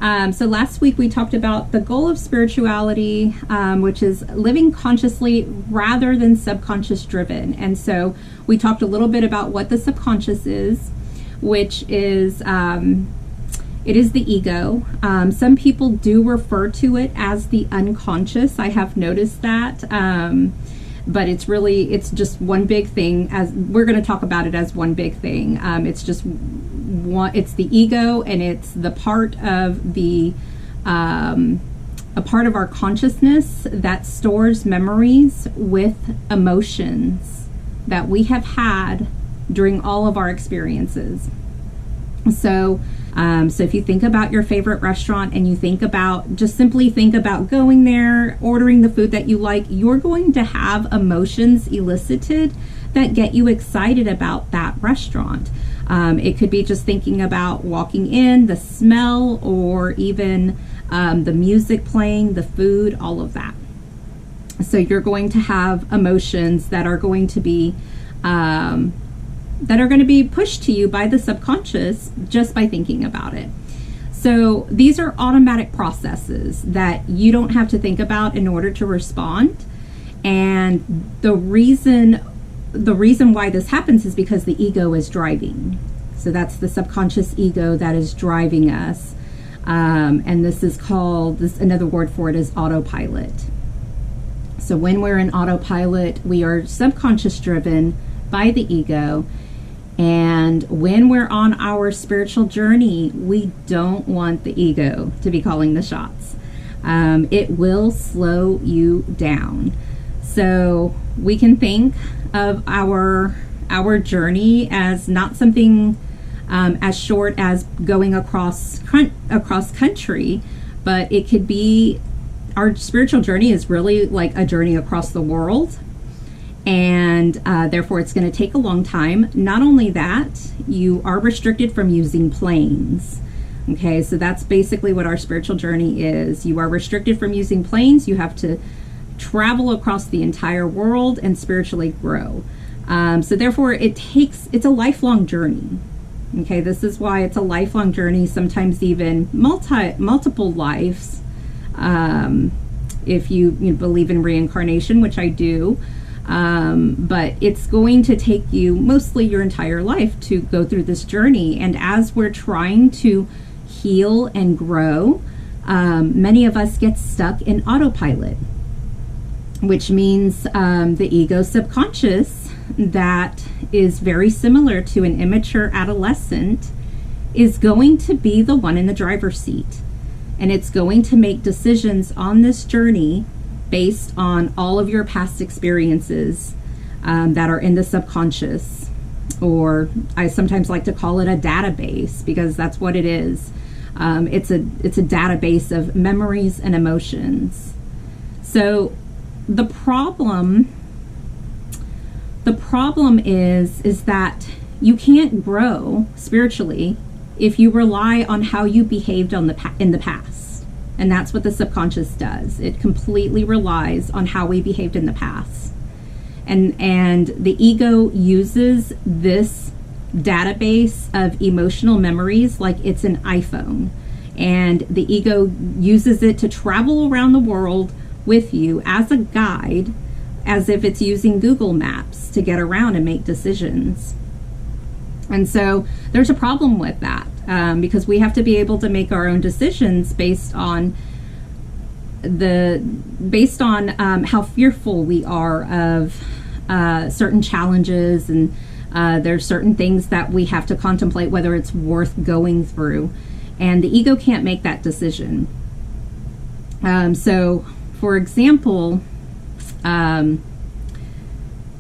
So last week we talked about the goal of spirituality, which is living consciously rather than subconscious driven. And so we talked a little bit about what the subconscious is, which is it is the ego. Some people do refer to it as the unconscious. I have noticed that. But it's just one big thing. As we're going to talk about it as one big thing. It's just one. It's the ego, and it's the part of the a part of our consciousness that stores memories with emotions that we have had during all of our experiences. So if you think about your favorite restaurant and you simply think about going there, ordering the food that you like, you're going to have emotions elicited that get you excited about that restaurant. It could be just thinking about walking in, the smell, or even the music playing, the food, all of that. So you're going to have emotions that are going to be pushed to you by the subconscious just by thinking about it. So these are automatic processes that you don't have to think about in order to respond. And the reason why this happens is because the ego is driving. So that's the subconscious ego that is driving us. And this is another word for it is autopilot. So when we're in autopilot, we are subconscious driven by the ego. And when we're on our spiritual journey, we don't want the ego to be calling the shots. It will slow you down. So we can think of our journey as not something as short as going across country, but it could be, our spiritual journey is really like a journey across the world. And therefore it's going to take a long time. Not only that, you are restricted from using planes. Okay, so that's basically what our spiritual journey is. You are restricted from using planes. You have to travel across the entire world and spiritually grow. So therefore it's a lifelong journey. Okay, this is why it's a lifelong journey, sometimes even multiple lives. If you believe in reincarnation, which I do. But it's going to take you mostly your entire life to go through this journey. And as we're trying to heal and grow, many of us get stuck in autopilot, which means the ego subconscious, that is very similar to an immature adolescent, is going to be the one in the driver's seat. And it's going to make decisions on this journey based on all of your past experiences that are in the subconscious, or I sometimes like to call it a database, because that's what it is. It's a database of memories and emotions. So the problem is that you can't grow spiritually if you rely on how you behaved in the past. And that's what the subconscious does. It completely relies on how we behaved in the past. And the ego uses this database of emotional memories like it's an iPhone. And the ego uses it to travel around the world with you as a guide, as if it's using Google Maps to get around and make decisions. And so there's a problem with that, because we have to be able to make our own decisions based on how fearful we are of certain challenges, and there's certain things that we have to contemplate whether it's worth going through, and the ego can't make that decision. So for example,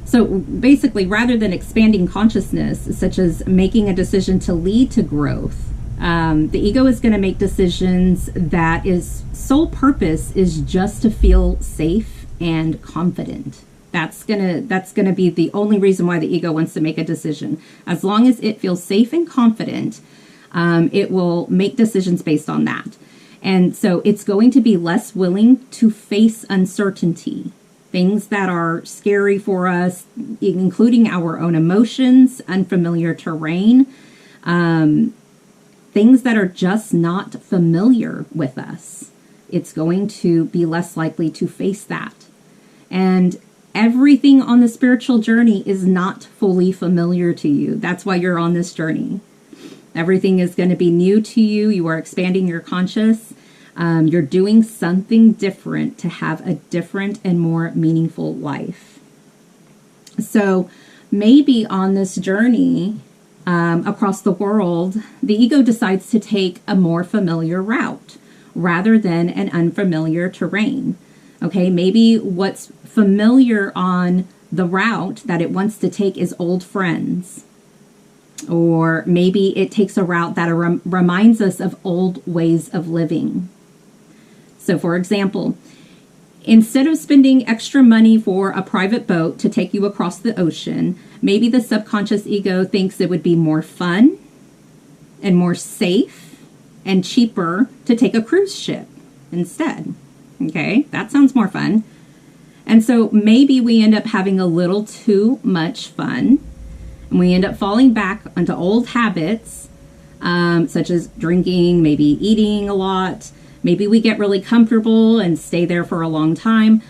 so basically, rather than expanding consciousness, such as making a decision to lead to growth, the ego is going to make decisions that its sole purpose is just to feel safe and confident. That's gonna be the only reason why the ego wants to make a decision. As long as it feels safe and confident, it will make decisions based on that. And so it's going to be less willing to face uncertainty. Things that are scary for us, including our own emotions, unfamiliar terrain. things that are just not familiar with us. It's going to be less likely to face that. And everything on the spiritual journey is not fully familiar to you. That's why you're on this journey. Everything is going to be new to you. You are expanding your conscious. You're doing something different to have a different and more meaningful life. So maybe on this journey across the world, the ego decides to take a more familiar route rather than an unfamiliar terrain. Okay, maybe what's familiar on the route that it wants to take is old friends. Or maybe it takes a route that reminds us of old ways of living. So for example, instead of spending extra money for a private boat to take you across the ocean, maybe the subconscious ego thinks it would be more fun and more safe and cheaper to take a cruise ship instead. Okay, that sounds more fun. And so maybe we end up having a little too much fun, and we end up falling back into old habits, such as drinking, maybe eating a lot. Maybe we get really comfortable and stay there for a long time.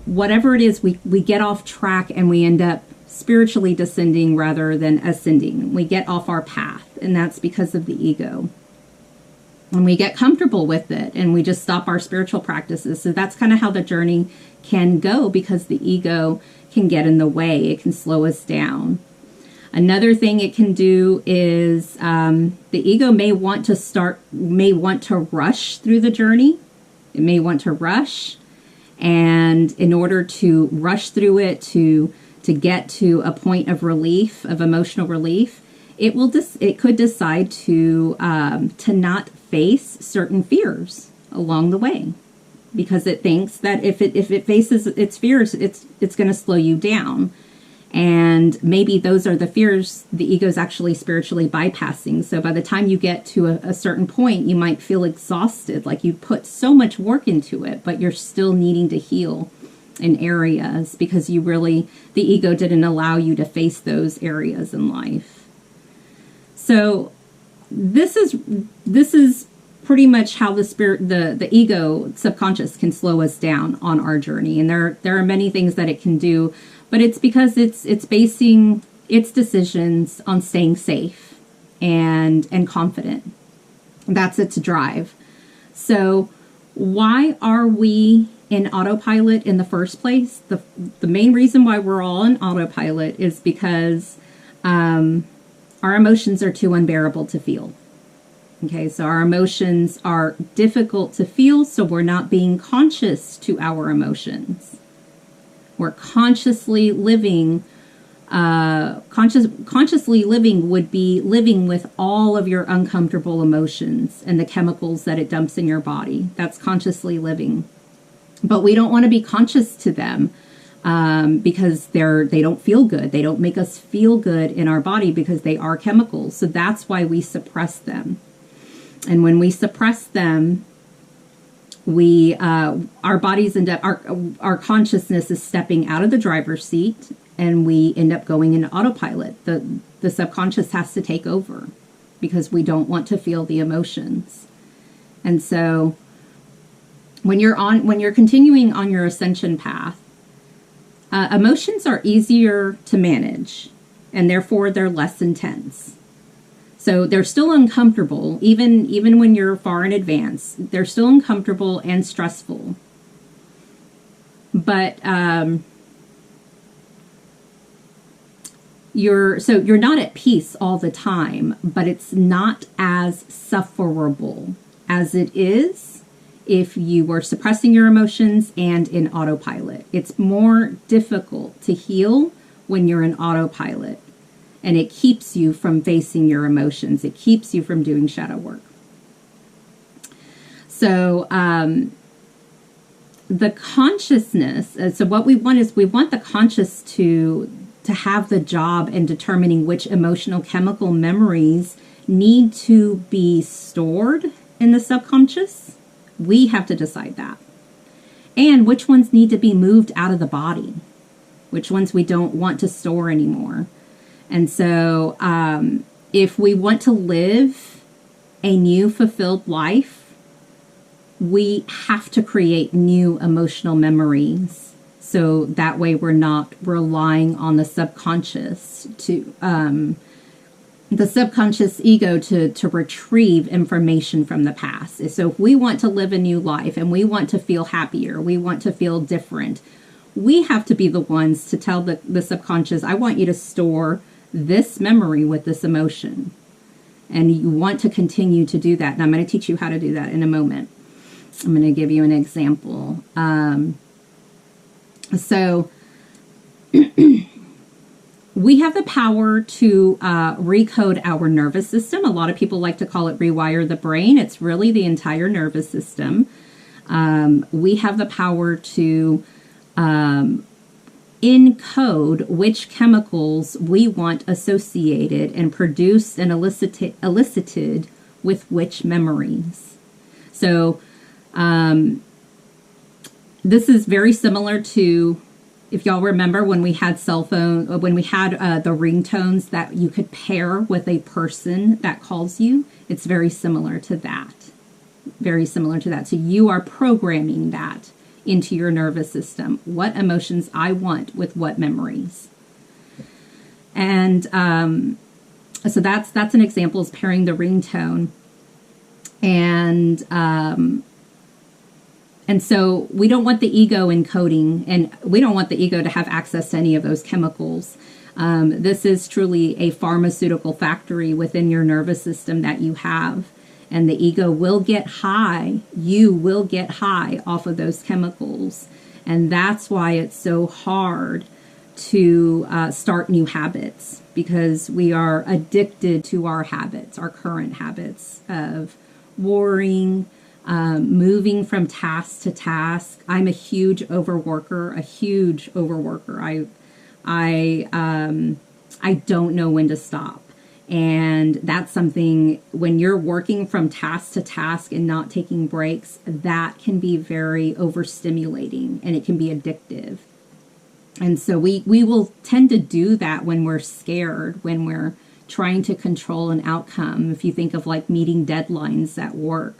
Whatever it is, we get off track and we end up spiritually descending rather than ascending. We get off our path, and that's because of the ego. And we get comfortable with it and we just stop our spiritual practices. So that's kind of how the journey can go, because the ego can get in the way. It can slow us down. Another thing it can do is the ego may want to rush through the journey. It may want to rush. And in order to rush through it, to get to a point of relief, of emotional relief, it could decide to not face certain fears along the way, because it thinks that if it faces its fears, it's going to slow you down. And maybe those are the fears the ego is actually spiritually bypassing. So by the time you get to a certain point, you might feel exhausted, like you put so much work into it, but you're still needing to heal in areas because the ego didn't allow you to face those areas in life. So this is pretty much how the ego subconscious can slow us down on our journey. And there are many things that it can do, but it's because it's basing its decisions on staying safe and confident. That's its drive. So why are we in autopilot in the first place? The main reason why we're all in autopilot is because our emotions are too unbearable to feel. Okay, so our emotions are difficult to feel, so we're not being conscious to our emotions. We're consciously living. Consciously living would be living with all of your uncomfortable emotions and the chemicals that it dumps in your body. That's consciously living. But we don't want to be conscious to them because they don't feel good. They don't make us feel good in our body because they are chemicals. So that's why we suppress them. And when we suppress them, our bodies end up, our consciousness is stepping out of the driver's seat, and we end up going into autopilot. The subconscious has to take over because we don't want to feel the emotions. And so when you're continuing on your ascension path, emotions are easier to manage, and therefore they're less intense. So they're still uncomfortable, even when you're far in advance. They're still uncomfortable and stressful. But you're not at peace all the time, but it's not as sufferable as it is if you were suppressing your emotions and in autopilot. It's more difficult to heal when you're in autopilot. And it keeps you from facing your emotions. It keeps you from doing shadow work. So the consciousness, so what we want is we want the conscious to have the job in determining which emotional chemical memories need to be stored in the subconscious. We have to decide that. And which ones need to be moved out of the body. Which ones we don't want to store anymore. And so if we want to live a new fulfilled life, we have to create new emotional memories. So that way we're not relying on the subconscious the subconscious ego to retrieve information from the past. So if we want to live a new life and we want to feel happier, we want to feel different, we have to be the ones to tell the subconscious, I want you to store this memory with this emotion. And you want to continue to do that. And I'm going to teach you how to do that in a moment. I'm going to give you an example. So we have the power to recode our nervous system. A lot of people like to call it rewire the brain. It's really the entire nervous system. We have the power to encode which chemicals we want associated and produced and elicited with which memories. So this is very similar to, if y'all remember, when we had the ringtones that you could pair with a person that calls you. It's very similar to that. Very similar to that. So you are programming that into your nervous system. What emotions I want with what memories. And so that's an example, is pairing the ringtone. And so we don't want the ego encoding, and we don't want the ego to have access to any of those chemicals. This is truly a pharmaceutical factory within your nervous system that you have. And the ego will get high. You will get high off of those chemicals. And that's why it's so hard to start new habits, because we are addicted to our habits, our current habits of worrying, moving from task to task. I'm a huge overworker. I don't know when to stop. And that's something, when you're working from task to task and not taking breaks, that can be very overstimulating and it can be addictive. And so we will tend to do that when we're scared, when we're trying to control an outcome. If you think of like meeting deadlines at work,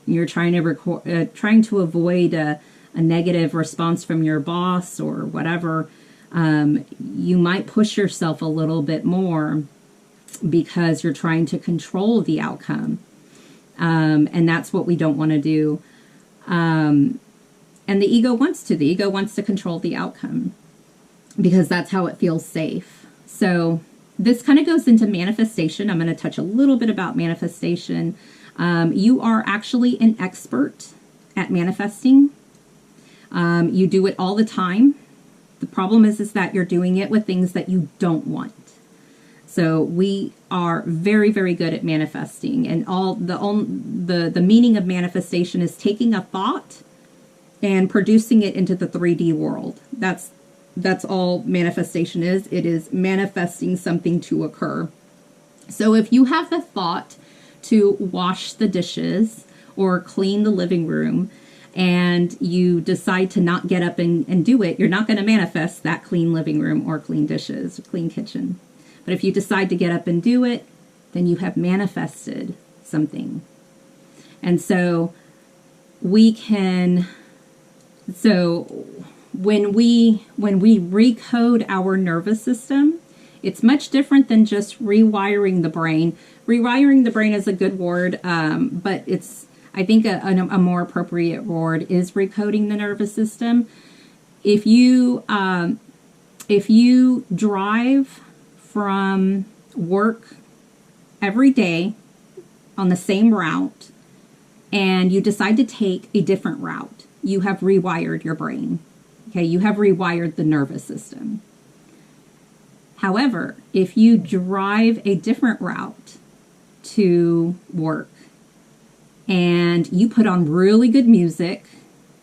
you're trying to avoid a negative response from your boss or whatever, you might push yourself a little bit more because you're trying to control the outcome. And that's what we don't want to do. And the ego wants to. The ego wants to control the outcome because that's how it feels safe. So this kind of goes into manifestation. I'm going to touch a little bit about manifestation. You are actually an expert at manifesting. You do it all the time. The problem is that you're doing it with things that you don't want. So we are very, very good at manifesting, and the meaning of manifestation is taking a thought and producing it into the 3D world. That's all manifestation is. It is manifesting something to occur. So if you have the thought to wash the dishes or clean the living room, and you decide to not get up and do it, you're not going to manifest that clean living room or clean dishes or clean kitchen. But if you decide to get up and do it, then you have manifested something. And so when we recode our nervous system, it's much different than just rewiring the brain. Rewiring the brain is a good word, but I think a more appropriate word is recoding the nervous system. If you drive from work every day on the same route and you decide to take a different route, you have rewired your brain. Okay, you have rewired the nervous system. However, if you drive a different route to work and you put on really good music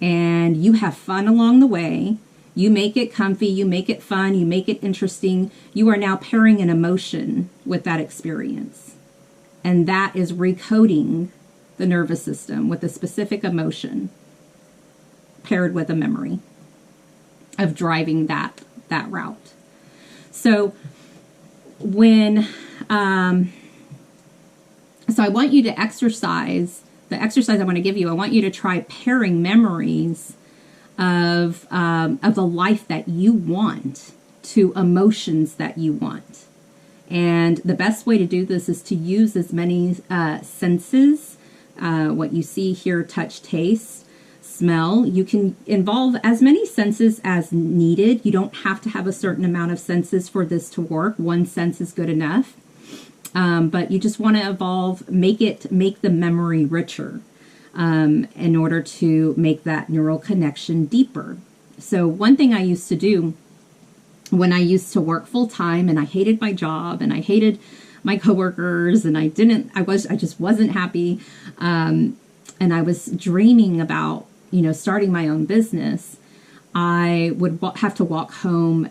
and you have fun along the way, you make it comfy, you make it fun, you make it interesting, you are now pairing an emotion with that experience. And that is recoding the nervous system with a specific emotion paired with a memory of driving that route. So So I want you to exercise, the exercise I want to give you, I want you to try pairing memories of the life that you want to emotions that you want. And the best way to do this is to use as many senses, what you see, hear, touch, taste, smell. You can involve as many senses as needed. You don't have to have a certain amount of senses for this to work. One sense is good enough. But you just want to make the memory richer in order to make that neural connection deeper. So one thing I used to do when I used to work full time, and I hated my job and I hated my coworkers, and I just wasn't happy. And I was dreaming about, starting my own business. I would have to walk home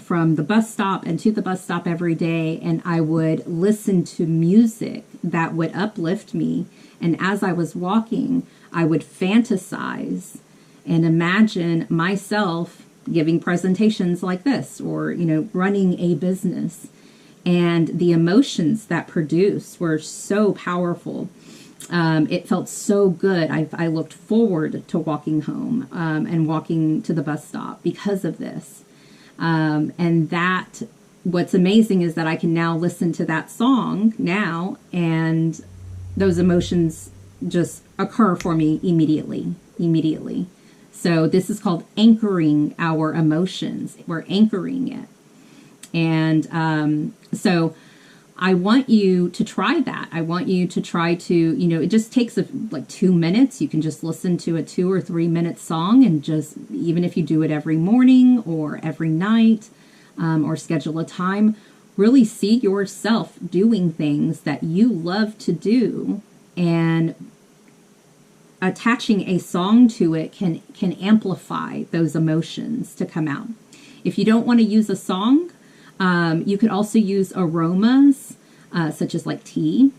from the bus stop and to the bus stop every day, and I would listen to music that would uplift me. And as I was walking, I would fantasize and imagine myself giving presentations like this, or, running a business. And the emotions that produced were so powerful. It felt so good. I looked forward to walking home and walking to the bus stop because of this. And what's amazing is that I can now listen to that song now, and those emotions just occur for me immediately. So this is called anchoring our emotions. We're anchoring it. And so I want you to try that. I want you to try to, it just takes like 2 minutes. You can just listen to a 2 or 3 minute song, and just, even if you do it every morning or every night, or schedule a time, really see yourself doing things that you love to do, and attaching a song to it can amplify those emotions to come out. If you don't want to use a song, you could also use aromas, such as like tea.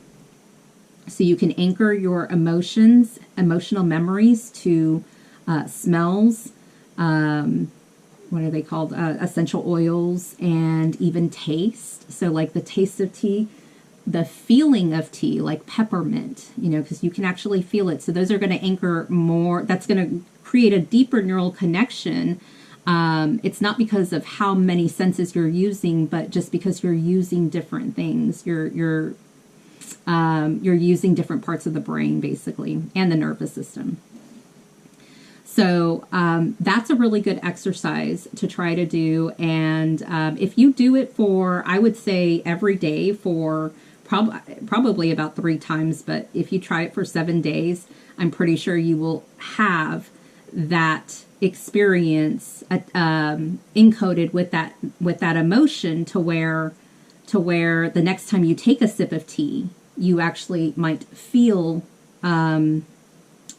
So you can anchor your emotional memories to smells, what are they called? Essential oils, and even taste. So like the taste of tea, the feeling of tea, like peppermint, because you can actually feel it. So those are going to anchor more. That's going to create a deeper neural connection. It's not because of how many senses you're using, but just because you're using different things. You're using different parts of the brain, basically, and the nervous system. So that's a really good exercise to try to do. And if you do it for, I would say every day for probably about 3 times, but if you try it for 7 days, I'm pretty sure you will have that experience encoded with that emotion to where the next time you take a sip of tea, you actually might feel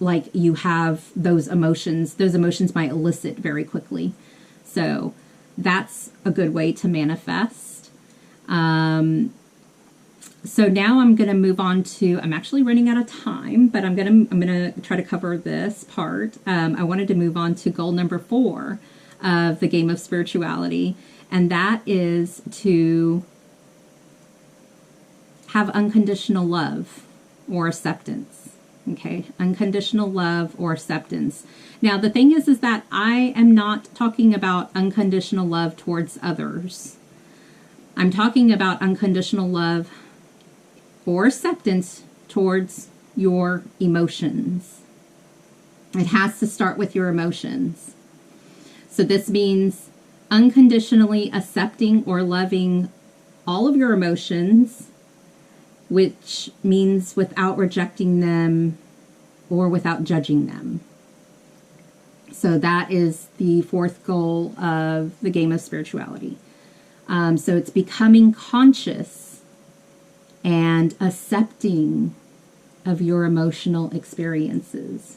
like you have those emotions. Those emotions might elicit very quickly. So that's a good way to manifest. So now I'm going to move on to, I'm actually running out of time, but I'm going to try to cover this part. I wanted to move on to goal number 4 of the game of spirituality, and that is to have unconditional love or acceptance. Okay, unconditional love or acceptance. Now, the thing is that I am not talking about unconditional love towards others. I'm talking about unconditional love or acceptance towards your emotions. It has to start with your emotions. So this means unconditionally accepting or loving all of your emotions, which means without rejecting them or without judging them. So that is the 4th goal of the game of spirituality. So it's becoming conscious and accepting of your emotional experiences,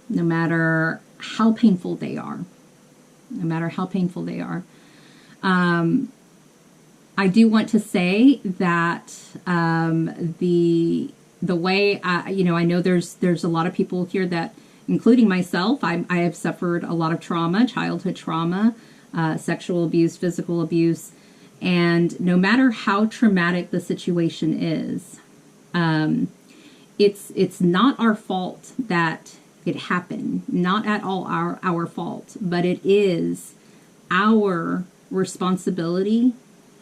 no matter how painful they are. I do want to say that the way I know there's a lot of people here that, including myself, I have suffered a lot of trauma, childhood trauma, sexual abuse, physical abuse, And no matter how traumatic the situation is, it's not our fault that it happened, not at all our fault, but it is our responsibility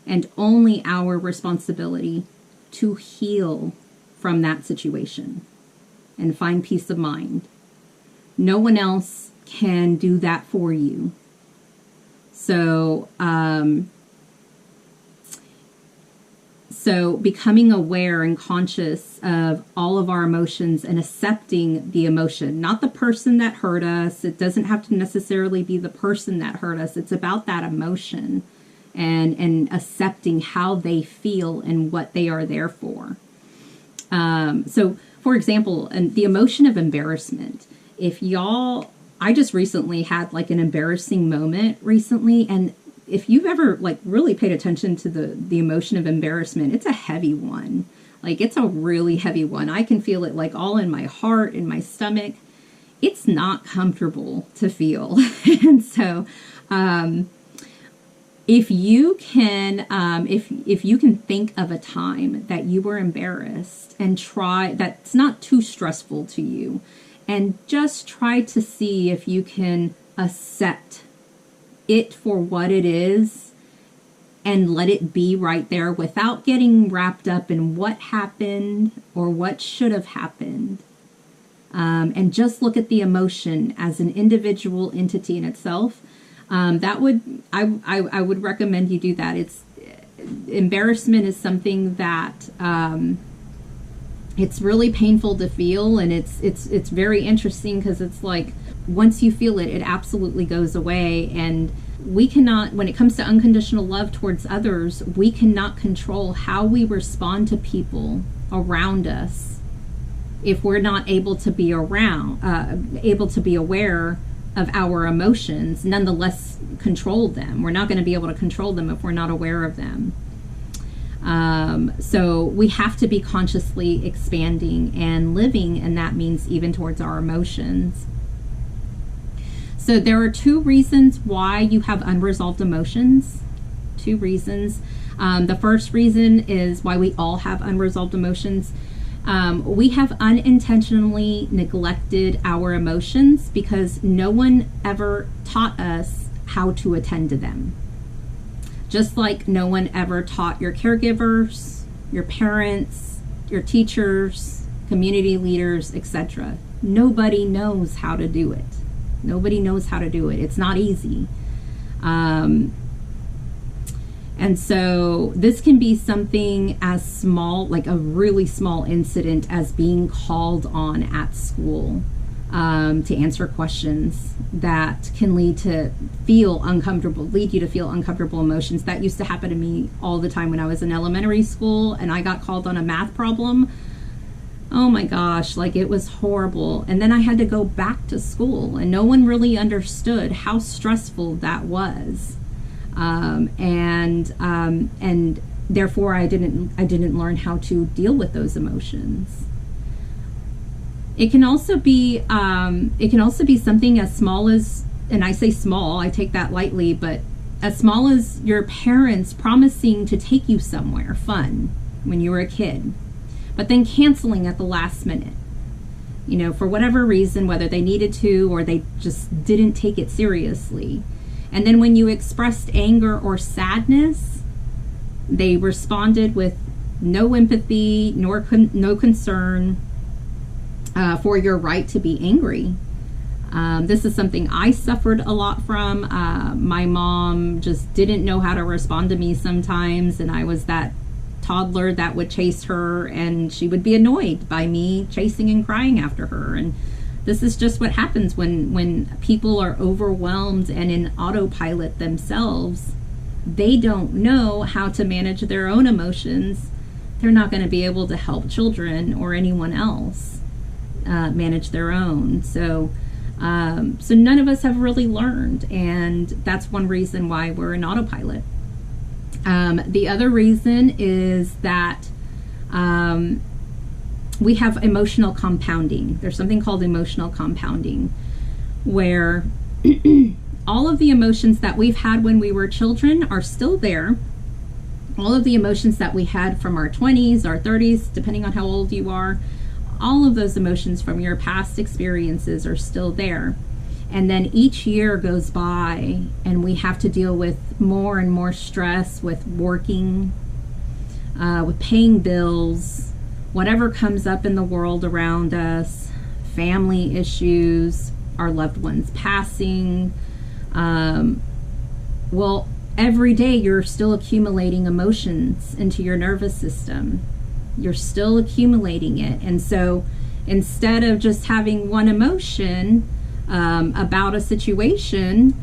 and only our responsibility to heal from that situation and find peace of mind. No one else can do that for you. So, So becoming aware and conscious of all of our emotions and accepting the emotion, not the person that hurt us. It doesn't have to necessarily be the person that hurt us. It's about that emotion and accepting how they feel and what they are there for. So for example, the emotion of embarrassment. I just recently had like an embarrassing moment recently, and if you've ever like really paid attention to the emotion of embarrassment, it's a heavy one. Like it's a really heavy one. I can feel it like all in my heart, in my stomach. It's not comfortable to feel. And so, if you can think of a time that you were embarrassed and that's not too stressful to you, and just try to see if you can accept it for what it is and let it be right there without getting wrapped up in what happened or what should have happened. And just look at the emotion as an individual entity in itself. I would recommend you do that. Embarrassment is something that it's really painful to feel, and it's very interesting because it's like once you feel it, it absolutely goes away. And we cannot, when it comes to unconditional love towards others, we cannot control how we respond to people around us if we're not able to be able to be aware of our emotions, nonetheless control them. We're not going to be able to control them if we're not aware of them. So we have to be consciously expanding and living, and that means even towards our emotions. So there are two reasons why you have unresolved emotions. Two reasons. The first reason is why we all have unresolved emotions. We have unintentionally neglected our emotions because no one ever taught us how to attend to them. Just like no one ever taught your caregivers, your parents, your teachers, community leaders, etc. Nobody knows how to do it. Nobody knows how to do it. It's not easy. And so this can be something as small, like a really small incident, as being called on at school to answer questions that can lead you to feel uncomfortable emotions. That used to happen to me all the time when I was in elementary school and I got called on a math problem. Oh my gosh, like it was horrible. And then I had to go back to school and no one really understood how stressful that was. And therefore I didn't learn how to deal with those emotions. It can also be something as small as, and I say small, I take that lightly, but as small as your parents promising to take you somewhere fun when you were a kid, but then canceling at the last minute, for whatever reason, whether they needed to or they just didn't take it seriously. And then when you expressed anger or sadness, they responded with no empathy, no concern for your right to be angry. This is something I suffered a lot from. My mom just didn't know how to respond to me sometimes, and I was that toddler that would chase her, and she would be annoyed by me chasing and crying after her. And this is just what happens when people are overwhelmed and in autopilot themselves. They don't know how to manage their own emotions. They're not going to be able to help children or anyone else manage their own. So none of us have really learned, and that's one reason why we're in autopilot. The other reason is that we have emotional compounding. There's something called emotional compounding, where all of the emotions that we've had when we were children are still there, all of the emotions that we had from our 20s, our 30s, depending on how old you are, all of those emotions from your past experiences are still there. And then each year goes by and we have to deal with more and more stress with working, with paying bills, whatever comes up in the world around us, family issues, our loved ones passing. Well, every day you're still accumulating emotions into your nervous system. You're still accumulating it. And so instead of just having one emotion about a situation,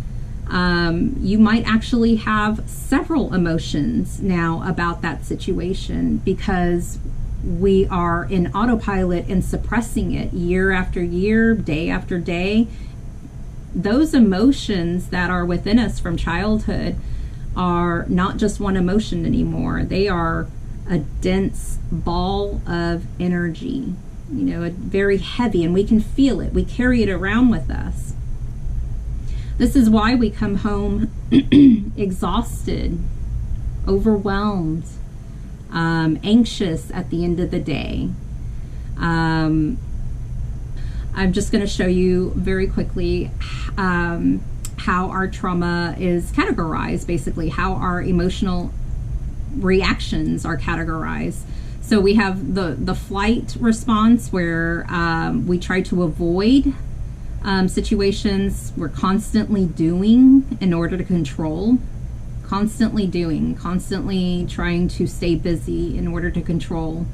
you might actually have several emotions now about that situation, because we are in autopilot and suppressing it year after year, day after day. Those emotions that are within us from childhood are not just one emotion anymore. They are a dense ball of energy, you know, very heavy, and we can feel it. We carry it around with us. This is why we come home exhausted, overwhelmed, anxious at the end of the day. I'm just going to show you very quickly how our trauma is categorized, basically how our emotional reactions are categorized. So we have the flight response, where we try to avoid situations. We're constantly doing in order to control, constantly doing, constantly trying to stay busy in order to control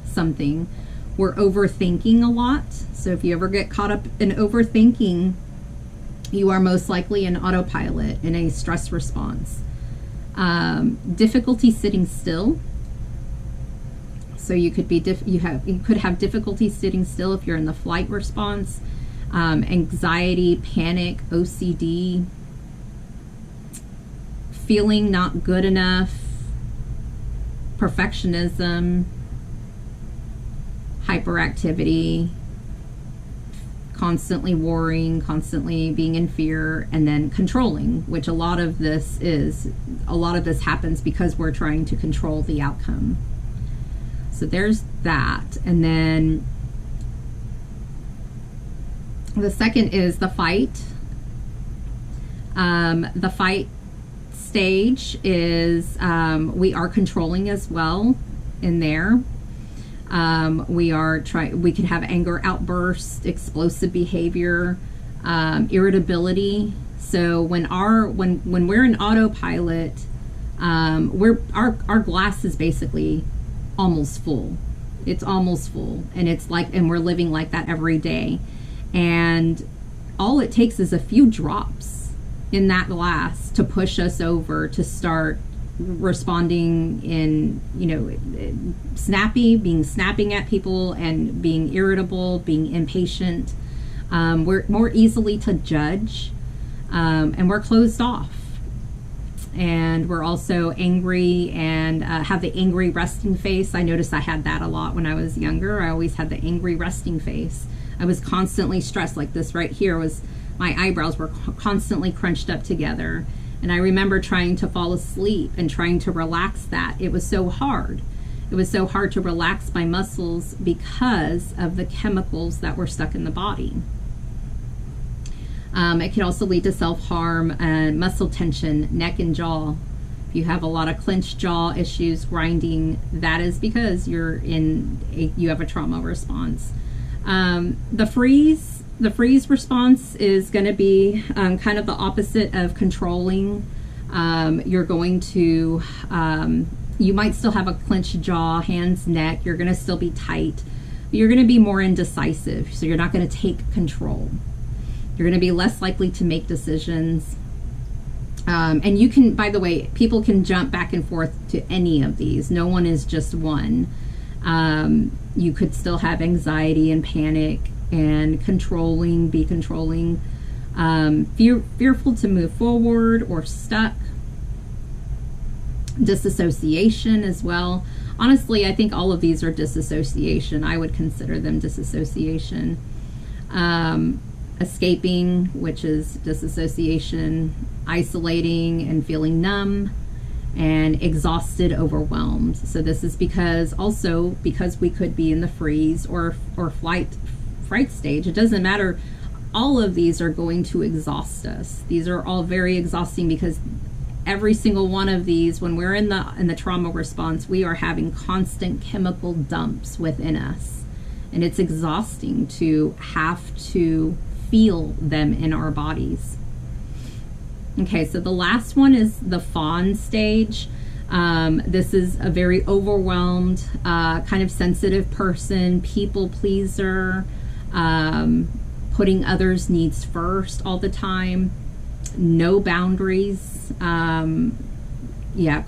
something. We're overthinking a lot. So if you ever get caught up in overthinking, you are most likely in autopilot, in a stress response. Difficulty sitting still. So you could be you could have difficulty sitting still if you're in the flight response. Anxiety, panic, OCD, feeling not good enough, perfectionism, hyperactivity, constantly worrying, constantly being in fear, and then controlling, which a lot of this happens because we're trying to control the outcome. So there's that. And then the second is the fight. The fight stage is we are controlling as well in there. We can have anger outbursts, explosive behavior, irritability. So when we're in autopilot, our glass is basically almost full. It's almost full, and we're living like that every day. And all it takes is a few drops in that glass to push us over, to start responding in, snapping at people and being irritable, being impatient. We're more easily to judge, and we're closed off. And we're also angry and have the angry resting face. I noticed I had that a lot when I was younger. I always had the angry resting face. I was constantly stressed. Like this right here was, my eyebrows were constantly crunched up together. And I remember trying to fall asleep and trying to relax that. It was so hard. It was so hard to relax my muscles because of the chemicals that were stuck in the body. It can also lead to self-harm and muscle tension, neck and jaw. If you have a lot of clenched jaw issues, grinding, that is because you have a trauma response. The freeze response is going to be kind of the opposite of controlling. You're going to, you might still have a clenched jaw, hands, neck. You're going to still be tight. You're going to be more indecisive, so you're not going to take control. You're going to be less likely to make decisions. And you can, by the way, people can jump back and forth to any of these. No one is just one. You could still have anxiety and panic and be controlling, fearful to move forward or stuck. Disassociation as well. Honestly, I think all of these are disassociation. I would consider them disassociation. Escaping, which is disassociation. Isolating and feeling numb. and exhausted, overwhelmed. So this is because we could be in the freeze or fright stage. It doesn't matter. All of these are going to exhaust us. These are all very exhausting because every single one of these, when we're in the trauma response, we are having constant chemical dumps within us. And it's exhausting to have to feel them in our bodies. Okay, so the last one is the fawn stage. This is a very overwhelmed, kind of sensitive person, people pleaser, putting others' needs first all the time, no boundaries,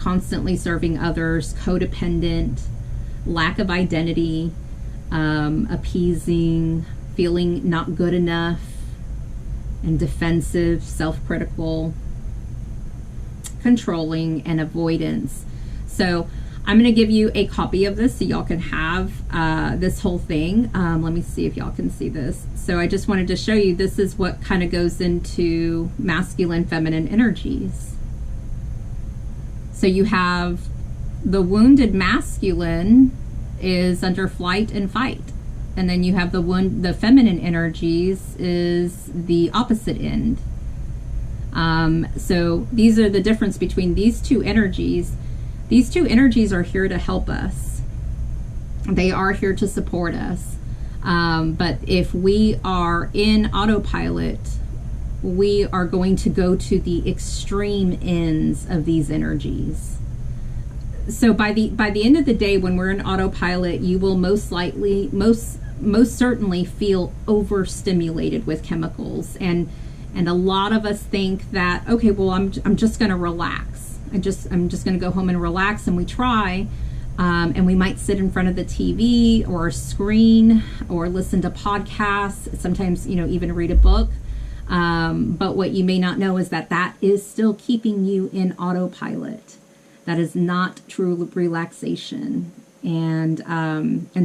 constantly serving others, codependent, lack of identity, appeasing, feeling not good enough, and defensive, self-critical, controlling, and avoidance. So I'm going to give you a copy of this so y'all can have this whole thing. Let me see if y'all can see this. So I just wanted to show you, this is what kind of goes into masculine, feminine energies. So you have the wounded masculine is under flight and fight. And then you have the feminine energies is the opposite end. So these are the difference between these two energies. These two energies are here to help us. They are here to support us. But if we are in autopilot, we are going to go to the extreme ends of these energies. So by the end of the day, when we're in autopilot, you will most certainly feel overstimulated with chemicals, and a lot of us think that, okay, well, I'm just going to relax. I'm just going to go home and relax, and we try, and we might sit in front of the TV or a screen or listen to podcasts. Sometimes, even read a book. But what you may not know is that is still keeping you in autopilot. That is not true relaxation. And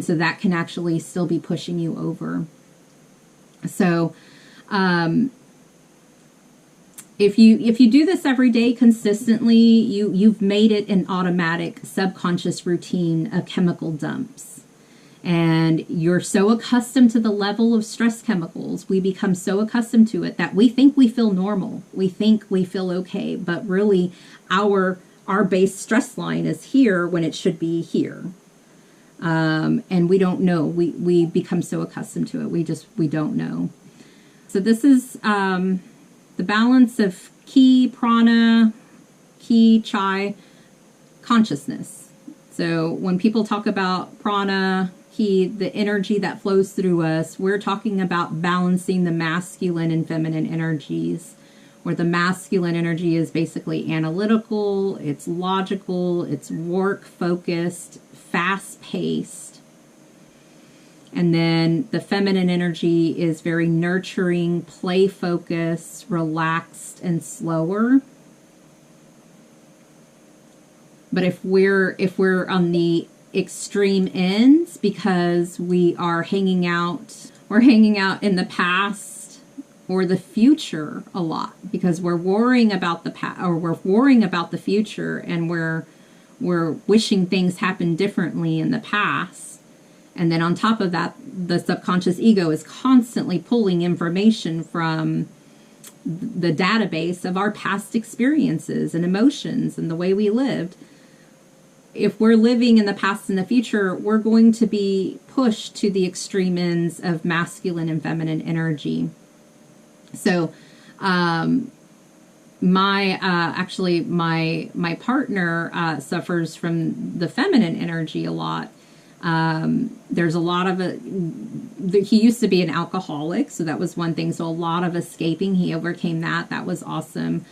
so that can actually still be pushing you over. So, if you do this every day consistently, you've made it an automatic subconscious routine of chemical dumps. And you're so accustomed to the level of stress chemicals, we become so accustomed to it that we think we feel normal. We think we feel okay, but really our base stress line is here when it should be here. And we don't know. We become so accustomed to it. We don't know. So this is the balance of ki, prana, ki, chai, consciousness. So when people talk about prana, ki, the energy that flows through us, we're talking about balancing the masculine and feminine energies, where the masculine energy is basically analytical, it's logical, it's work-focused, fast-paced. And then the feminine energy is very nurturing, play-focused, relaxed, and slower. But if we're on the extreme ends, because we are hanging out in the past or the future a lot, because we're worrying about the past, or we're worrying about the future, and we're wishing things happened differently in the past. And then on top of that, the subconscious ego is constantly pulling information from the database of our past experiences and emotions and the way we lived. If we're living in the past and the future, we're going to be pushed to the extreme ends of masculine and feminine energy. So, my partner suffers from the feminine energy a lot. There's a lot of it. He used to be an alcoholic, so that was one thing. So a lot of escaping, he overcame that. That was awesome.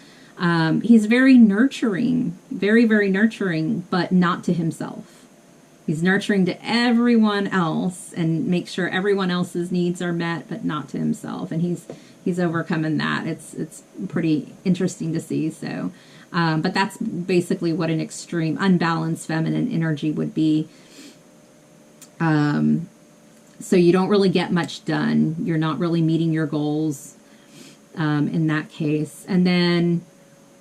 He's very nurturing, very, very nurturing, but not to himself. He's nurturing to everyone else and make sure everyone else's needs are met, but not to himself. And he's overcoming that. It's pretty interesting to see. So, but that's basically what an extreme, unbalanced feminine energy would be. So you don't really get much done. You're not really meeting your goals in that case. And then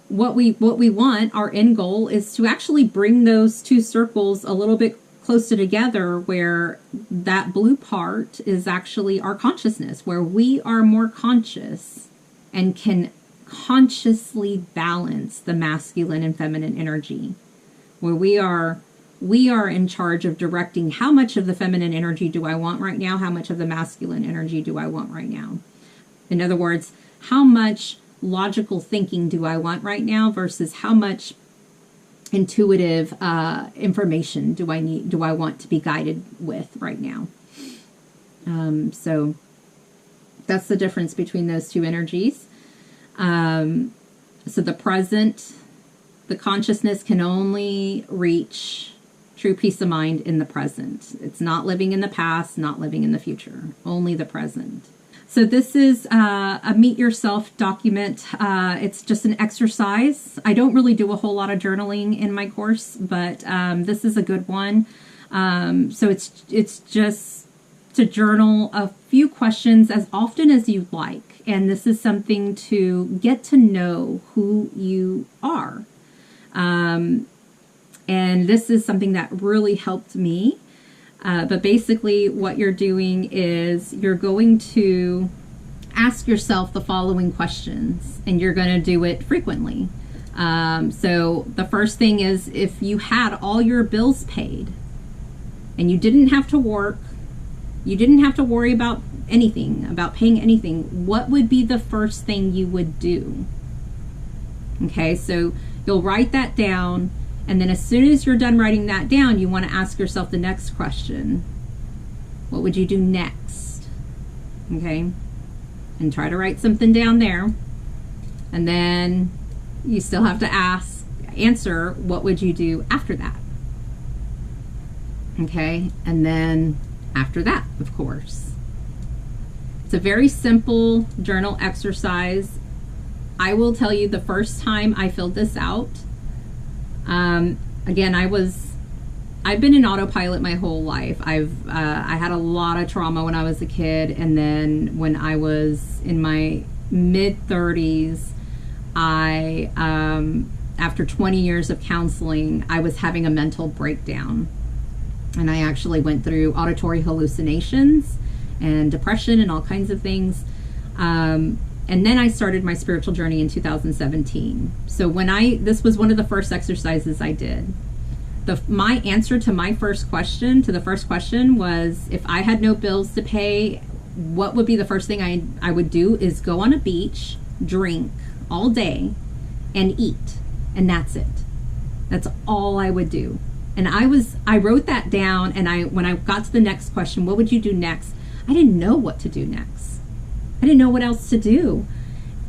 what we want, our end goal, is to actually bring those two circles a little bit closer together, where that blue part is actually our consciousness, where we are more conscious and can consciously balance the masculine and feminine energy, where we are in charge of directing how much of the feminine energy do I want right now, how much of the masculine energy do I want right now. In other words, how much logical thinking do I want right now versus how much intuitive information do I want to be guided with right now. So that's the difference between those two energies. So the present, the consciousness can only reach true peace of mind in the present. It's not living in the past, not living in the future, only the present. So this is a Meet Yourself document. It's just an exercise. I don't really do a whole lot of journaling in my course, but this is a good one. So it's just to journal a few questions as often as you like. And this is something to get to know who you are. And this is something that really helped me. But basically what you're doing is you're going to ask yourself the following questions, and you're going to do it frequently. So the first thing is, if you had all your bills paid and you didn't have to work, you didn't have to worry about anything, about paying anything, what would be the first thing you would do? Okay, so you'll write that down. And then as soon as you're done writing that down, you want to ask yourself the next question. What would you do next? Okay? And try to write something down there. And then you still have to answer, what would you do after that? Okay? And then after that, of course. It's a very simple journal exercise. I will tell you, the first time I filled this out, again, I've been in autopilot my whole life. I had a lot of trauma when I was a kid. And then when I was in my mid-30s, after 20 years of counseling, I was having a mental breakdown. And I actually went through auditory hallucinations and depression and all kinds of things. And then I started my spiritual journey in 2017. So this was one of the first exercises I did. My answer to the first question was, if I had no bills to pay, what would be the first thing I would do is go on a beach, drink all day, and eat. And that's it. That's all I would do. And I wrote that down, and when I got to the next question, what would you do next? I didn't know what to do next. I didn't know what else to do.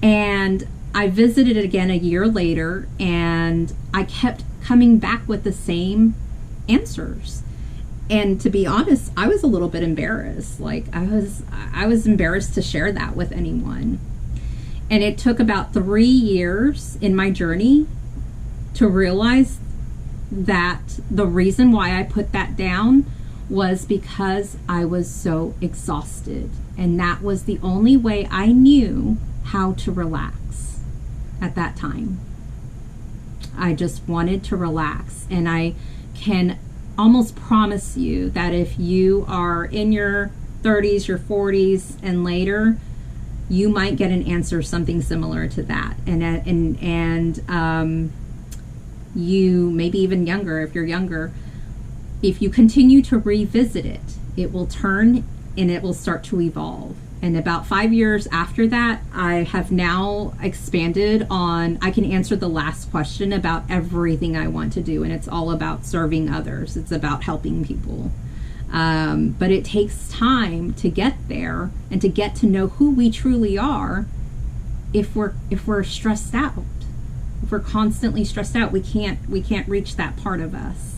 And I visited it again a year later, and I kept coming back with the same answers. And to be honest, I was a little bit embarrassed. Like, I was embarrassed to share that with anyone. And it took about 3 years in my journey to realize that the reason why I put that down was because I was so exhausted. And that was the only way I knew how to relax at that time. I just wanted to relax. And I can almost promise you that if you are in your 30s, your 40s, and later, you might get an answer something similar to that. And you, maybe even younger, if you're younger, if you continue to revisit it, it will turn and it will start to evolve. And about 5 years after that, I have now expanded on, I can answer the last question about everything I want to do. And it's all about serving others. It's about helping people. But it takes time to get there and to get to know who we truly are. If we're stressed out, if we're constantly stressed out, we can't reach that part of us.